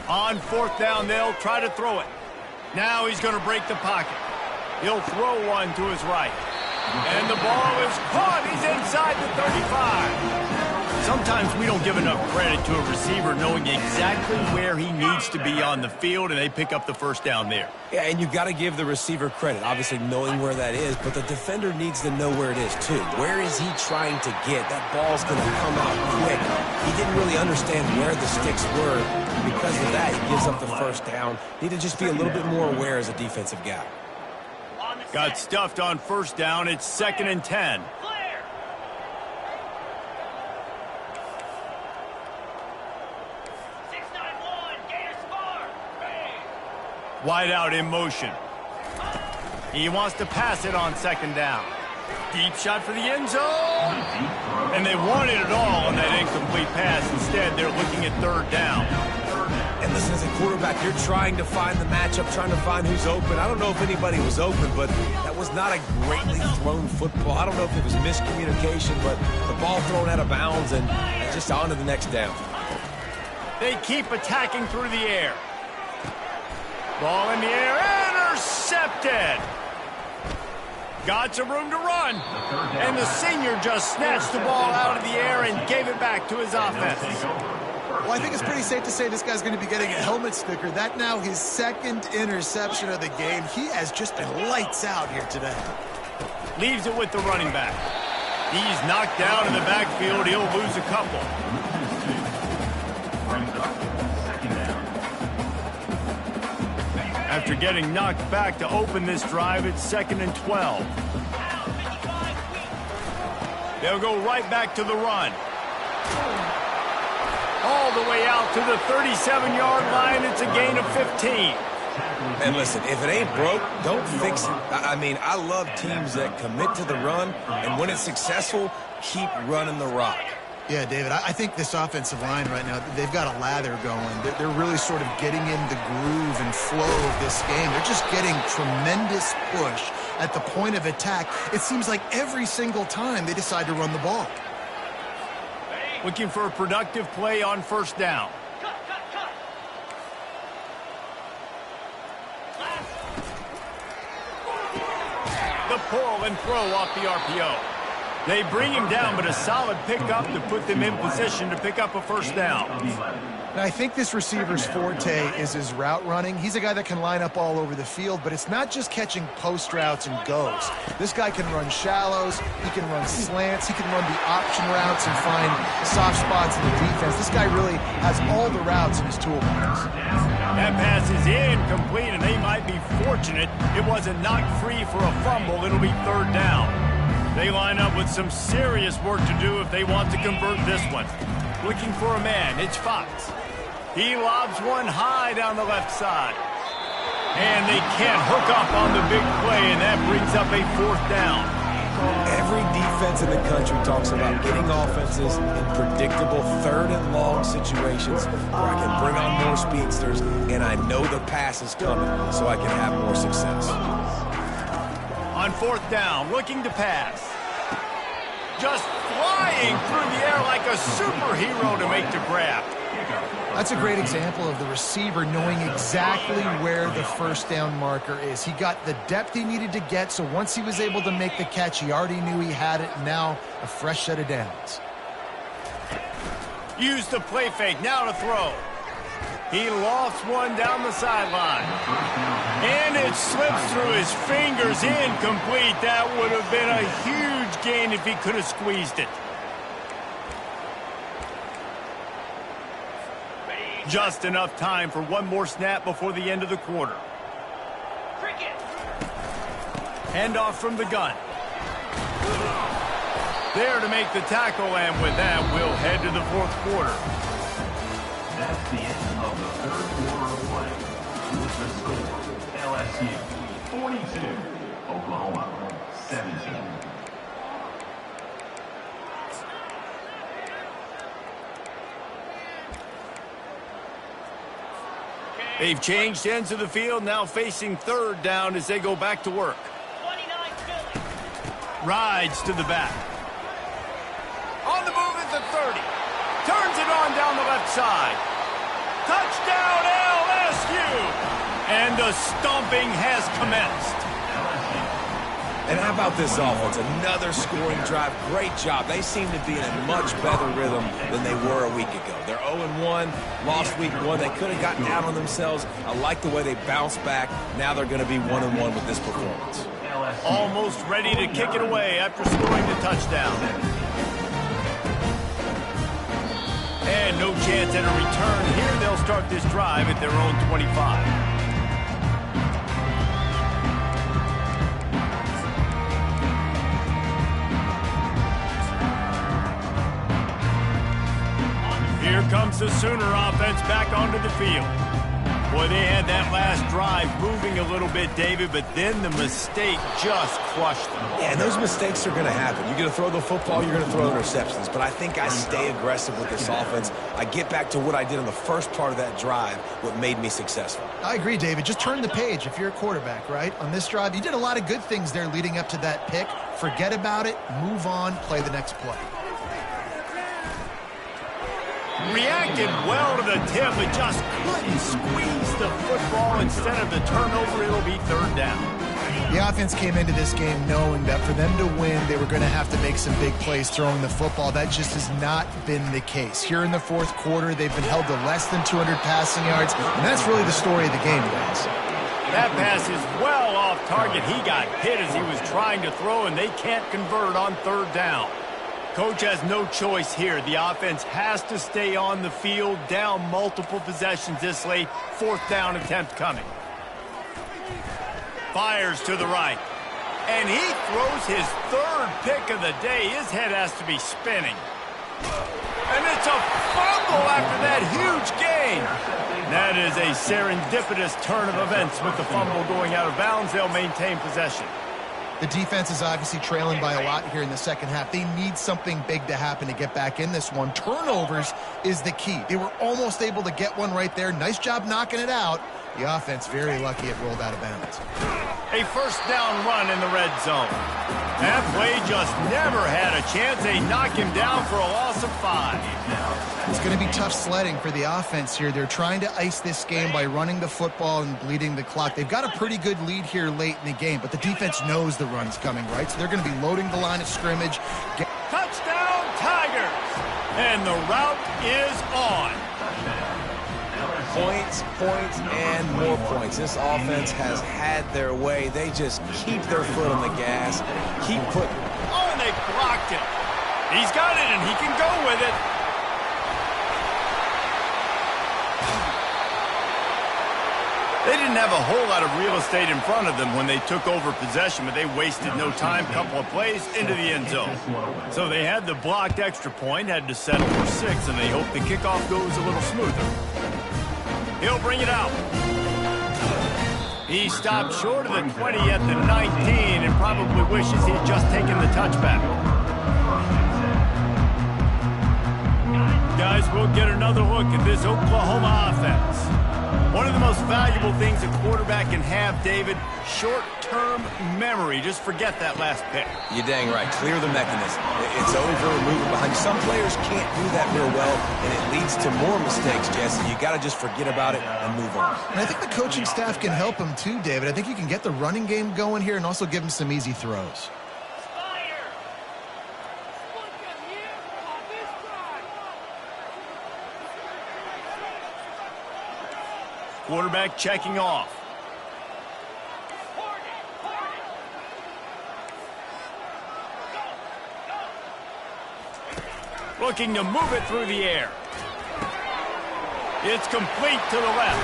Speaker 1: On 4th down, they'll try to throw it. Now he's going to break the pocket. He'll throw one to his right. And the ball is caught. He's inside the 35. Sometimes we don't give enough credit to a receiver knowing exactly where he needs to be on the field, and they pick up the 1st down there.
Speaker 4: Yeah, and you got to give the receiver credit, obviously knowing where that is, but the defender needs to know where it is too. Where is he trying to get? That ball's going to come out quick. He didn't really understand where the sticks were. Because of that, he gives up the 1st down. Need to just be a little bit more aware as a defensive guy.
Speaker 1: Got stuffed on 1st down. It's 2nd and 10. Wide out in motion. He wants to pass it on 2nd down. Deep shot for the end zone. And they wanted it all on that incomplete pass. Instead, they're looking at third down.
Speaker 4: And listen, as a quarterback, you're trying to find the matchup, trying to find who's open. I don't know if anybody was open, but that was not a greatly thrown football. I don't know if it was miscommunication, but the ball thrown out of bounds and just on to the next down.
Speaker 1: They keep attacking through the air. Ball in the air, intercepted. Got some room to run. And the senior just snatched the ball out of the air and gave it back to his offense.
Speaker 2: Well, I think it's pretty safe to say this guy's going to be getting a helmet sticker. That now his second interception of the game. He has just been lights out here today.
Speaker 1: Leaves it with the running back. He's knocked down in the backfield. He'll lose a couple. After getting knocked back to open this drive, it's 2nd and 12. They'll go right back to the run. All the way out to the 37-yard line. It's a gain of 15.
Speaker 4: And listen, if it ain't broke, don't fix it. I mean, I love teams that commit to the run, and when it's successful, keep running the rock.
Speaker 2: Yeah, David, I think this offensive line right now, they've got a lather going. They're really sort of getting in the groove and flow of this game. They're just getting tremendous push at the point of attack. It seems like every single time they decide to run the ball.
Speaker 1: Looking for a productive play on first down. The pull and throw off the RPO. They bring him down, but a solid pickup to put them in position to pick up a first down.
Speaker 2: Now, I think this receiver's forte is his route running. He's a guy that can line up all over the field, but it's not just catching post routes and goes. This guy can run shallows, he can run slants, he can run the option routes and find soft spots in the defense. This guy really has all the routes in his toolbox.
Speaker 1: That pass is incomplete, and they might be fortunate it wasn't knocked free for a fumble. It'll be third down. They line up with some serious work to do if they want to convert this one. Looking for a man, it's Fox. He lobs one high down the left side. And they can't hook up on the big play, and that brings up a fourth down.
Speaker 4: Every defense in the country talks about getting offenses in predictable third and long situations where I can bring on more speedsters, and I know the pass is coming so I can have more success.
Speaker 1: On fourth down, looking to pass. Just flying through the air like a superhero to make the grab.
Speaker 2: That's a great example of the receiver knowing exactly where the first down marker is. He got the depth he needed to get, so once he was able to make the catch, he already knew he had it. Now, a fresh set of downs.
Speaker 1: Use the play fake, now to throw. He lofts one down the sideline. And it slips through his fingers, incomplete. That would have been a huge gain if he could have squeezed it. Just enough time for one more snap before the end of the quarter. Handoff from the gun. There to make the tackle, and with that, we'll head to the fourth quarter.
Speaker 3: That's the end of the third quarter of play. With the score, LSU 42, Oklahoma 17.
Speaker 1: They've changed ends of the field, now facing third down as they go back to work. Rides to the back. On the move at the 30. Turns it on down the left side. Touchdown LSU! And the stomping has commenced.
Speaker 4: And how about this offense? Another scoring drive. Great job. They seem to be in a much better rhythm than they were a week ago. They're 0-1, lost week 1. They could have gotten down on themselves. I like the way they bounced back. Now they're going to be 1-1 with this performance.
Speaker 1: Almost ready to kick it away after scoring the touchdown. And no chance at a return here. They'll start this drive at their own 25. Here comes the Sooner offense back onto the field. Boy, they had that last drive moving a little bit, David, but then the mistake just crushed them.
Speaker 4: Yeah, and those mistakes are going to happen. You're going to throw the football, you're going to throw interceptions. But I think I stay aggressive with this offense. I get back to what I did in the first part of that drive, what made me successful.
Speaker 2: I agree, David. Just turn the page if you're a quarterback, right? On this drive, you did a lot of good things there leading up to that pick. Forget about it, move on, play the next play.
Speaker 1: Reacted well to the tip, but just couldn't squeeze the football. Instead of the turnover, it'll be third down.
Speaker 2: The offense came into this game knowing that for them to win, they were going to have to make some big plays throwing the football. That just has not been the case. Here in the fourth quarter, they've been held to less than 200 passing yards, and that's really the story of the game, guys.
Speaker 1: That pass is well off target. He got hit as he was trying to throw, and they can't convert on third down. Coach has no choice here. The offense has to stay on the field, down multiple possessions this late. Fourth down attempt coming. Fires to the right. And he throws his third pick of the day. His head has to be spinning. And it's a fumble after that huge gain. That is a serendipitous turn of events with the fumble going out of bounds. They'll maintain possession.
Speaker 2: The defense is obviously trailing by a lot here in the second half. They need something big to happen to get back in this one. Turnovers is the key. They were almost able to get one right there. Nice job knocking it out. The offense very lucky it rolled out of bounds.
Speaker 1: A first down run in the red zone. That play just never had a chance. They knock him down for a loss of 5.
Speaker 2: It's going to be tough sledding for the offense here. They're trying to ice this game by running the football and bleeding the clock. They've got a pretty good lead here late in the game, but the defense knows the run's coming, right? So they're going to be loading the line of scrimmage.
Speaker 1: Touchdown, Tigers! And the route is on.
Speaker 4: Points, and more points. This offense has had their way. They just keep their foot on the gas. Keep putting.
Speaker 1: Oh, and they blocked it. He's got it, and he can go with it. They didn't have a whole lot of real estate in front of them when they took over possession, but they wasted no time. Couple of plays into the end zone. So they had the blocked extra point, had to settle for 6, and they hope the kickoff goes a little smoother. He'll bring it out. He stopped short of the 20 at the 19 and probably wishes he'd just taken the touchback. Guys, we'll get another look at this Oklahoma offense. One of the most valuable things a quarterback can have, David, short-term memory. Just forget that last pick.
Speaker 4: You're dang right. Clear the mechanism. It's over, move it behind you. Some players can't do that real well, and it leads to more mistakes, Jesse. You got to just forget about it and move on.
Speaker 2: And I think the coaching staff can help him too, David. I think you can get the running game going here and also give him some easy throws.
Speaker 1: Quarterback checking off. Looking to move it through the air. It's complete to the left.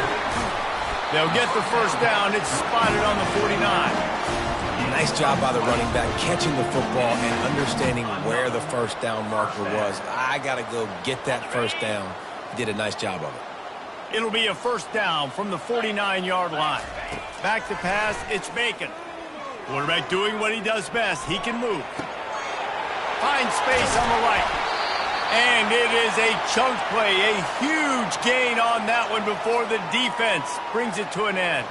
Speaker 1: They'll get the first down. It's spotted on the 49.
Speaker 4: Nice job by the running back, catching the football and understanding where the first down marker was. I got to go get that first down. He did a nice job of it.
Speaker 1: It'll be a first down from the 49-yard line. Back to pass, it's Bacon. Quarterback doing what he does best. He can move. Finds space on the right. And it is a chunk play, a huge gain on that one before the defense brings it to an end.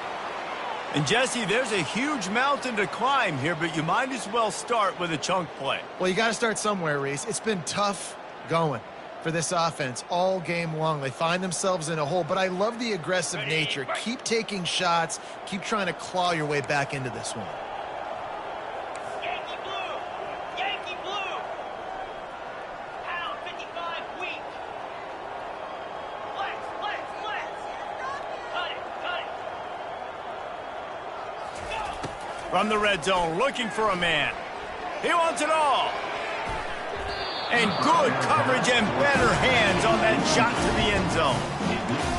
Speaker 1: And, Jesse, there's a huge mountain to climb here, but you might as well start with a chunk play.
Speaker 2: Well, you got to start somewhere, Reese. It's been tough going for this offense all game long. They find themselves in a hole, but I love the aggressive nature. Keep taking shots. Keep trying to claw your way back into this one.
Speaker 6: Yankee blue! Yankee blue! Pound 55 weak! Flex! Cut it!
Speaker 1: From the red zone, looking for a man. He wants it all. And good coverage and better hands on that shot to the end zone.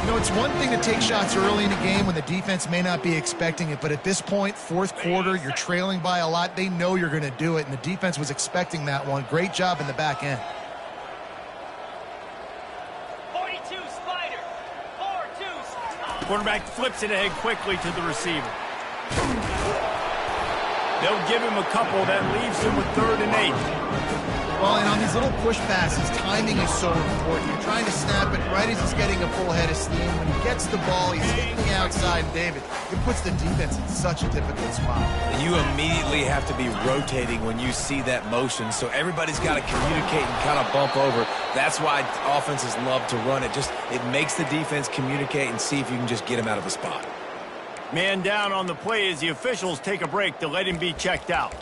Speaker 2: You know, it's one thing to take shots early in the game when the defense may not be expecting it, but at this point, fourth quarter, you're trailing by a lot. They know you're going to do it, and the defense was expecting that one. Great job in the back end.
Speaker 6: 42 Spider! 4-2.
Speaker 1: Quarterback flips it ahead quickly to the receiver. They'll give him a couple. That leaves him with 3rd and 8.
Speaker 2: Well, and on these little push passes, timing is so important. You're trying to snap it right as he's getting a full head of steam. When he gets the ball, he's hitting the outside. David, it puts the defense in such a difficult spot.
Speaker 4: You immediately have to be rotating when you see that motion, so everybody's got to communicate and kind of bump over. That's why offenses love to run it. It makes the defense communicate and see if you can just get him out of a spot.
Speaker 1: Man down on the play as the officials take a break to let him be checked out.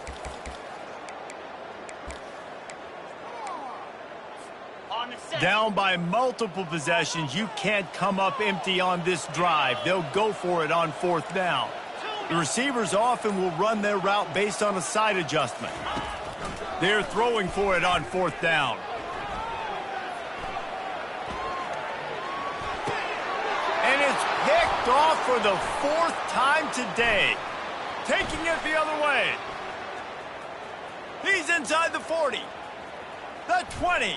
Speaker 1: Down by multiple possessions, you can't come up empty on this drive. They'll go for it on 4th down. The receivers often will run their route based on a side adjustment. They're throwing for it on 4th down. And it's picked off for the 4th time today. Taking it the other way. He's inside the 40. The 20.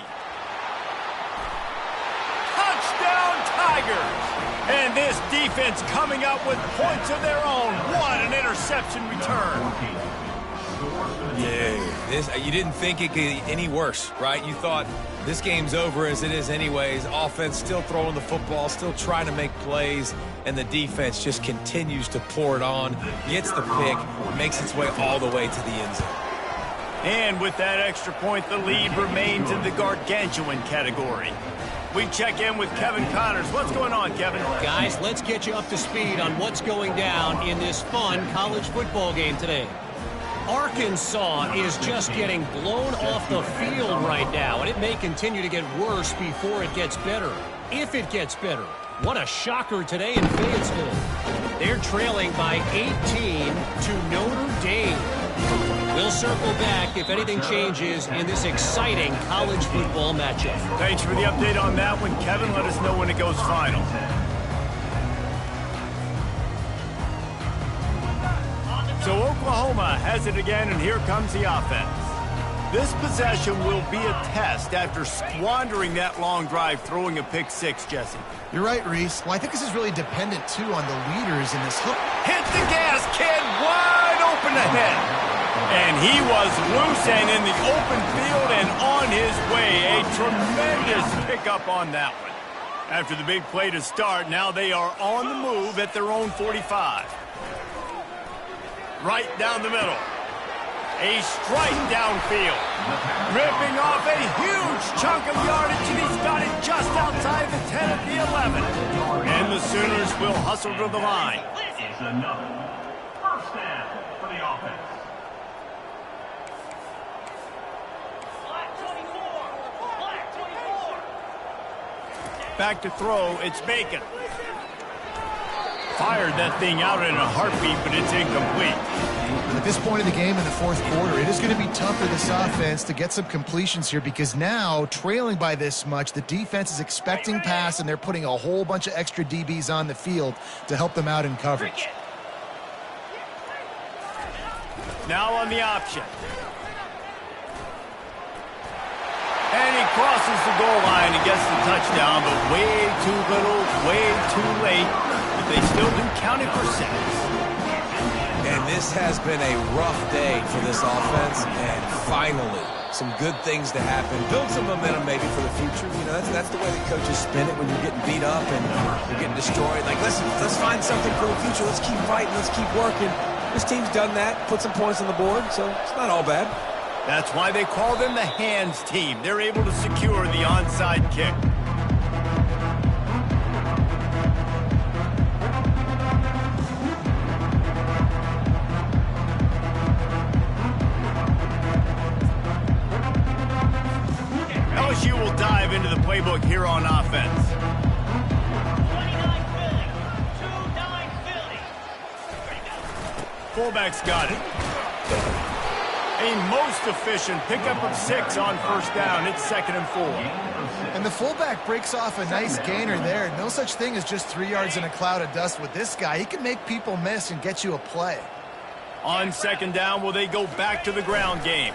Speaker 1: Touchdown Tigers! And this defense coming up with points of their own. What an interception return.
Speaker 4: Yeah, you didn't think it could get any worse, right? You thought this game's over as it is anyways. Offense still throwing the football, still trying to make plays, and the defense just continues to pour it on, gets the pick, makes its way all the way to the end zone.
Speaker 1: And with that extra point, the lead remains in the gargantuan category. We check in with Kevin Connors. What's going on, Kevin?
Speaker 5: Guys, let's get you up to speed on what's going down in this fun college football game today. Arkansas is just getting blown off the field right now, and it may continue to get worse before it gets better. If it gets better. What a shocker today in Fayetteville. They're trailing by 18 to Notre Dame. We'll circle back if anything changes in this exciting college football matchup.
Speaker 1: Thanks for the update on that one, Kevin. Let us know when it goes final. So Oklahoma has it again, and here comes the offense. This possession will be a test after squandering that long drive, throwing a pick 6, Jesse.
Speaker 2: You're right, Reese. Well, I think this is really dependent, too, on the leaders in this hook.
Speaker 1: Hit the gas, kid, wide open ahead. And he was loose and in the open field and on his way. A tremendous pickup on that one. After the big play to start, now they are on the move at their own 45. Right down the middle. A strike downfield. Ripping off a huge chunk of yardage, and he's got it just outside the 10 at the 11. And the Sooners will hustle to the line.
Speaker 3: It's another 1st down for the offense.
Speaker 1: Back to throw, it's Bacon. Fired that thing out in a heartbeat, but it's incomplete.
Speaker 2: At this point in the game in the 4th quarter, it is going to be tough for this offense to get some completions here because now, trailing by this much, the defense is expecting pass, and they're putting a whole bunch of extra DBs on the field to help them out in coverage.
Speaker 1: Now on the option. And he crosses the goal line and gets the touchdown, but way too little, way too late. But they still do count it for 6.
Speaker 4: And this has been a rough day for this offense, and finally, some good things to happen. Build some momentum maybe for the future. You know, that's the way that coaches spin it when you're getting beat up and you're getting destroyed. Like, let's find something for the future. Let's keep fighting. Let's keep working. This team's done that, put some points on the board, so it's not all bad.
Speaker 1: That's why they call them the hands team. They're able to secure the onside kick. LSU will dive into the playbook here on offense.
Speaker 6: 29 Philly. 2-9 Philly.
Speaker 1: Fullback's got it. A most efficient pickup of 6 on 1st down. It's 2nd and 4.
Speaker 2: And the fullback breaks off a nice gainer there. No such thing as just 3 yards in a cloud of dust with this guy. He can make people miss and get you a play.
Speaker 1: On 2nd down, will they go back to the ground game?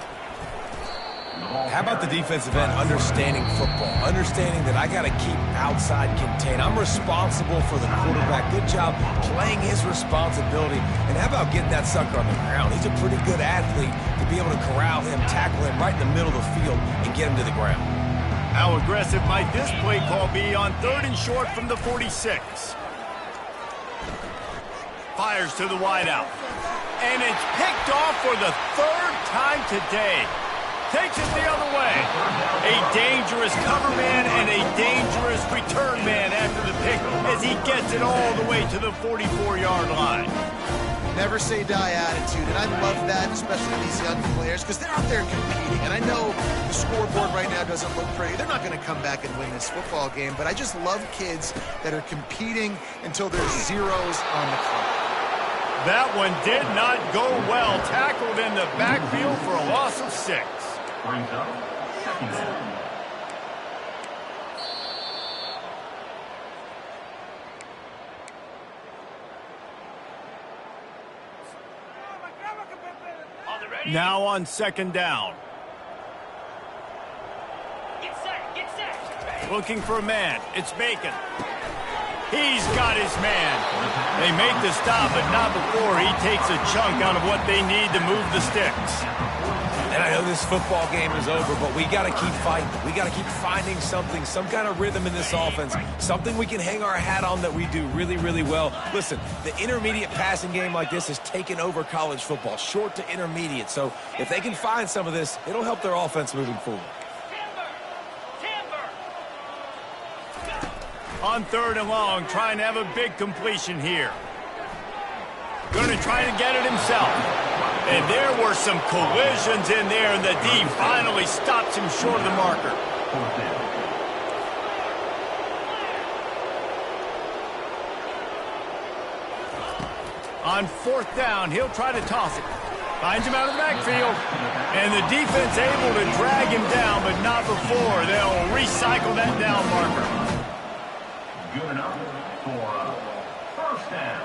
Speaker 4: How about the defensive end understanding football, understanding understanding that I got to keep outside contain. I'm responsible for the quarterback. Good job playing his responsibility. And how about getting that sucker on the ground? He's a pretty good athlete to be able to corral him, tackle him right in the middle of the field, and get him to the ground.
Speaker 1: How aggressive might this play call be on 3rd and short from the 46? Fires to the wideout. And it's picked off for the 3rd time today. Takes it the other way. A dangerous cover man and a dangerous return man after the pick as he gets it all the way to the 44-yard line.
Speaker 2: Never say die attitude, and I love that, especially these young players, because they're out there competing. And I know the scoreboard right now doesn't look pretty. They're not going to come back and win this football game, but I just love kids that are competing until there's zeros on the clock.
Speaker 1: That one did not go well. Tackled in the backfield for a loss of 6.
Speaker 3: Brings up 2nd down.
Speaker 1: Now on 2nd down.
Speaker 6: Get set, get set.
Speaker 1: Looking for a man. It's Bacon. He's got his man. They make the stop, but not before he takes a chunk out of what they need to move the sticks.
Speaker 4: And I know this football game is over, but we got to keep fighting. We got to keep finding something, some kind of rhythm in this offense, something we can hang our hat on that we do really, really well. Listen, the intermediate passing game like this has taken over college football, short to intermediate. So if they can find some of this, it'll help their offense moving forward.
Speaker 1: On 3rd and long, trying to have a big completion here. Going to try to get it himself. And there were some collisions in there, and the D finally stops him short of the marker. On 4th down, he'll try to toss it. Finds him out of the backfield. And the defense able to drag him down, but not before. They'll recycle that down marker.
Speaker 3: Good enough for 1st down.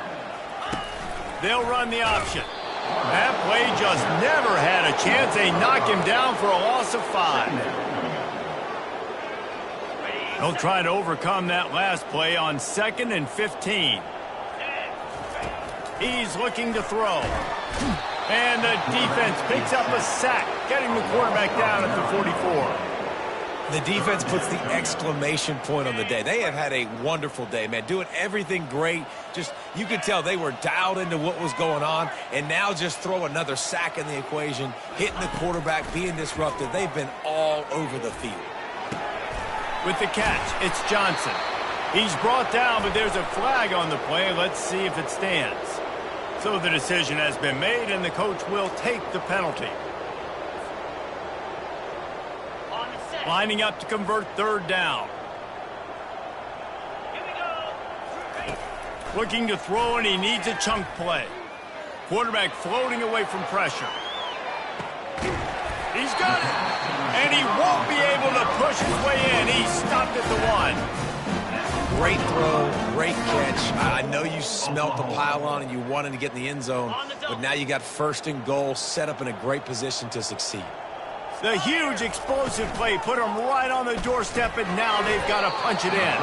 Speaker 1: They'll run the option. That play just never had a chance. They knock him down for a loss of 5. They'll try to overcome that last play on 2nd and 15. He's looking to throw. And the defense picks up a sack, getting the quarterback down at the 44.
Speaker 4: The defense puts the exclamation point on the day. They have had a wonderful day, man, doing everything great. Just, you could tell they were dialed into what was going on, and now just throw another sack in the equation, hitting the quarterback, being disruptive. They've been all over the field.
Speaker 1: With the catch, it's Johnson. He's brought down, but there's a flag on the play. Let's see if it stands. So the decision has been made, and the coach will take the penalty. Lining up to convert 3rd down.
Speaker 6: Here we go.
Speaker 1: Looking to throw, and he needs a chunk play. Quarterback floating away from pressure. He's got it. And he won't be able to push his way in. He's stopped at the 1.
Speaker 4: Great throw, great catch. I know you smelt the pylon and you wanted to get in the end zone, but now you got 1st and goal, set up in a great position to succeed.
Speaker 1: The huge explosive play put him right on the doorstep, and now they've got to punch it in.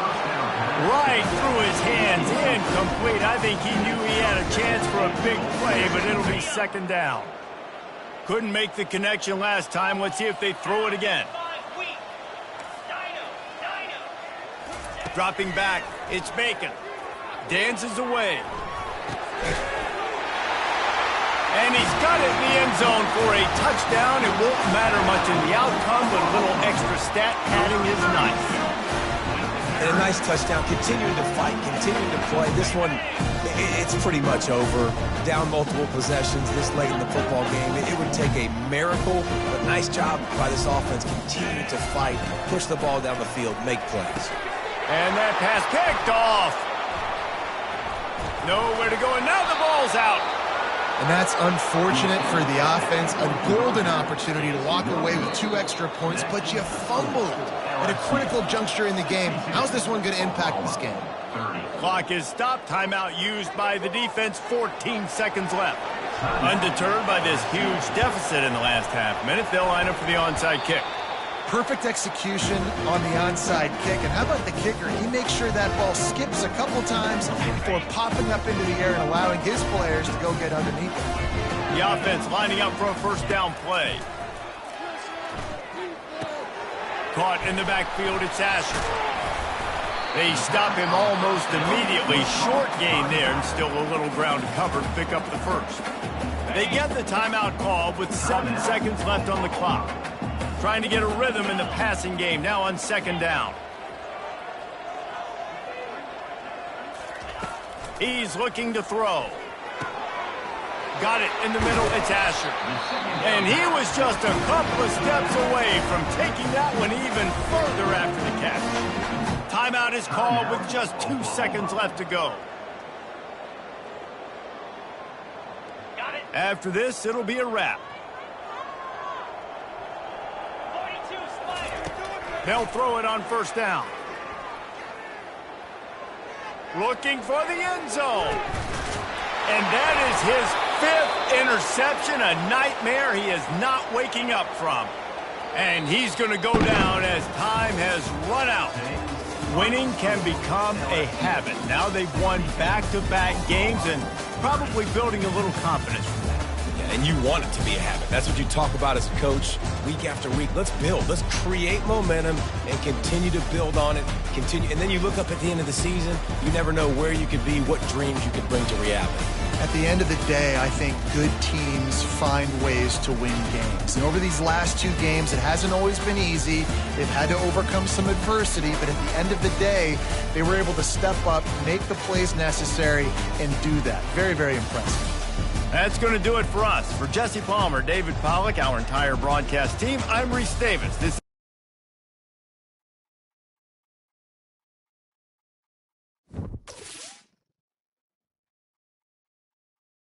Speaker 1: Right through his hands, incomplete. I think he knew he had a chance for a big play, but it'll be 2nd down. Couldn't make the connection last time. Let's see if they throw it again. Dropping back, it's Bacon. Dances away. And he's got it in the end zone for a touchdown. It won't matter much in the outcome, but a little extra stat padding is nice.
Speaker 4: And a nice touchdown. Continuing to fight, continuing to play. This one, it's pretty much over. Down multiple possessions this late in the football game. It would take a miracle, but nice job by this offense. Continue to fight, push the ball down the field, make plays.
Speaker 1: And that pass picked off. Nowhere to go, and now the ball's out.
Speaker 2: And that's unfortunate for the offense. A golden opportunity to walk away with 2 extra points, but you fumbled at a critical juncture in the game. How's this one going to impact this game?
Speaker 1: Clock is stopped. Timeout used by the defense. 14 seconds left. Undeterred by this huge deficit in the last half minute, they'll line up for the onside kick.
Speaker 2: Perfect execution on the onside kick. And how about the kicker? He makes sure that ball skips a couple times before popping up into the air and allowing his players to go get underneath it.
Speaker 1: The offense lining up for a first down play. Caught in the backfield, it's Asher. They stop him almost immediately. Short gain there, and still a little ground to cover to pick up the first. They get the timeout call with 7 seconds left on the clock. Trying to get a rhythm in the passing game now on second down. He's looking to throw. Got it in the middle, it's Asher. And he was just a couple of steps away from taking that one even further after the catch. Timeout is called with just 2 seconds left to go.
Speaker 6: Got it.
Speaker 1: After this, it'll be a wrap.
Speaker 6: 42, Spider.
Speaker 1: They'll throw it on first down. Looking for the end zone. And that is his 5th interception, a nightmare he is not waking up from. And he's going to go down as time has run out. Winning can become a habit. Now they've won back-to-back games and probably building a little confidence from that.
Speaker 4: Yeah, and you want it to be a habit. That's what you talk about as a coach week after week. Let's build. Let's create momentum and continue to build on it. Continue, and then you look up at the end of the season, you never know where you could be, what dreams you could bring to reality.
Speaker 2: At the end of the day, I think good teams find ways to win games. And over these last 2 games, it hasn't always been easy. They've had to overcome some adversity, but at the end of the day, they were able to step up, make the plays necessary, and do that. Very, very impressive.
Speaker 1: That's going to do it for us. For Jesse Palmer, David Pollack, our entire broadcast team, I'm Reese Davis. This